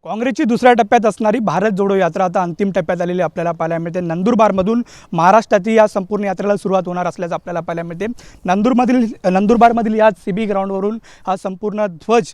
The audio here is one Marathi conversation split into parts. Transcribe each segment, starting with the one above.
काँग्रेसची दुसऱ्या टप्प्यात असणारी भारत जोडो यात्रा आता अंतिम टप्प्यात आलेली आपल्याला पाहायला मिळते। नंदुरबारमधून महाराष्ट्रातील या संपूर्ण यात्रेला सुरुवात होणार असल्याचं आपल्याला पाहायला मिळते। नंदुरबारमधील या सीबी ग्राउंडवरून हा संपूर्ण ध्वज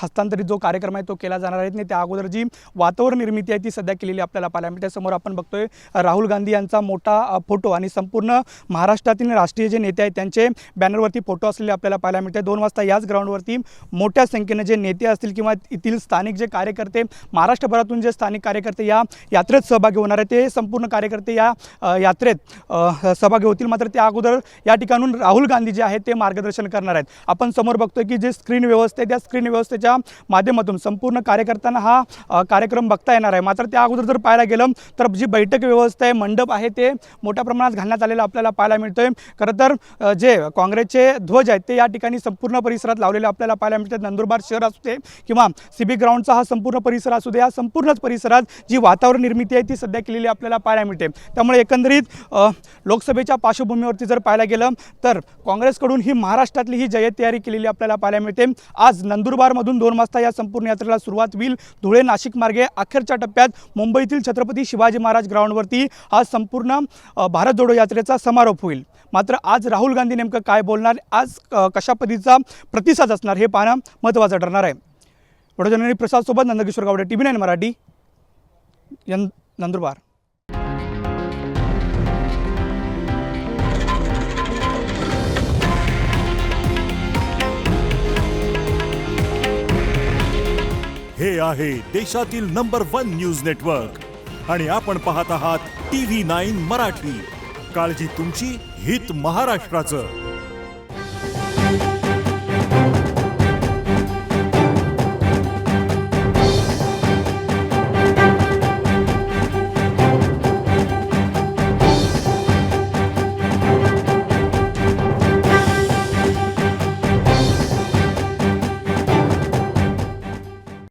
हस्तांतरित जो कार्यक्रम आहे तो केला जाणार आहे। त्या अगोदर जी वातावरण निर्मिती आहे ती सध्या केलेली आपल्याला पाहायला मिळते। समोर आपण बघतोय राहुल गांधी यांचा मोठा फोटो आणि संपूर्ण महाराष्ट्रातील राष्ट्रीय जे नेते आहेत त्यांचे बॅनरवरती फोटो असलेले आपल्याला पाहायला मिळते। 2 वाजता याच ग्राउंडवरती मोठ्या संख्येने जे नेते असतील किंवा येथील स्थानिक जे कार्यकर्ते महाराष्ट्रभरातून जे स्थानिक कार्यकर्ते या यात्रेत सहभागी होणार आहेत ते संपूर्ण कार्यकर्ते या यात्रेत सहभागी होतील। मात्र त्या अगोदर या ठिकाणून राहुल गांधी जे आहेत ते मार्गदर्शन करणार आहेत। आपण समोर बघतोय की जे स्क्रीन व्यवस्था आहे त्या स्क्रीन व्यवस्थेच्या माध्यमातून संपूर्ण कार्यकर्त्यांना हा कार्यक्रम बघता येणार आहे। मात्र त्या अगोदर जर पाहायला गेलं तर जी बैठक व्यवस्था आहे मंडप आहे ते मोठ्या प्रमाणात घालण्यात आलेलं आपल्याला पाहायला मिळतोय। खरं तर जे काँग्रेसचे ध्वज आहेत ते या ठिकाणी संपूर्ण परिसरात लावलेले आपल्याला पाहायला मिळतात। नंदुरबार शहर असू दे किंवा सीबी ग्राउंडचा हा संपूर्ण परिसर असू दे या संपूर्णच परिसरात जी वातावरण निर्मिती आहे ती सध्या केलेली आपल्याला पाहायला मिळते। त्यामुळे एकंदरीत लोकसभेच्या पार्श्वभूमीवरती जर पाहायला गेलं तर काँग्रेसकडून ही महाराष्ट्रातली ही जय्यत तयारी केलेली आपल्याला पाहायला मिळते। आज नंदुरबारमधून 2 वाजता या संपूर्ण यात्रेला सुरुवात होईल। धुळे नाशिक मार्गे अखेरच्या टप्प्यात मुंबईतील छत्रपती शिवाजी महाराज ग्राउंडवरती आज संपूर्ण भारत जोडो यात्रेचा समारोप होईल। मात्र आज राहुल गांधी नेमकं काय बोलणार, आज कशा पद्धतीचा प्रतिसाद असणार हे पाहणं महत्त्वाचं ठरणार आहे। वडोदरा प्रसाद सोबत नंदकिशोर गावडे, TV9 मराठी, नंदुरबार। हे आहे देशातील नंबर 1 न्यूज नेटवर्क आणि आपण पाहत आहात TV9 मराठी। काळजी तुमची, हित महाराष्ट्राचं।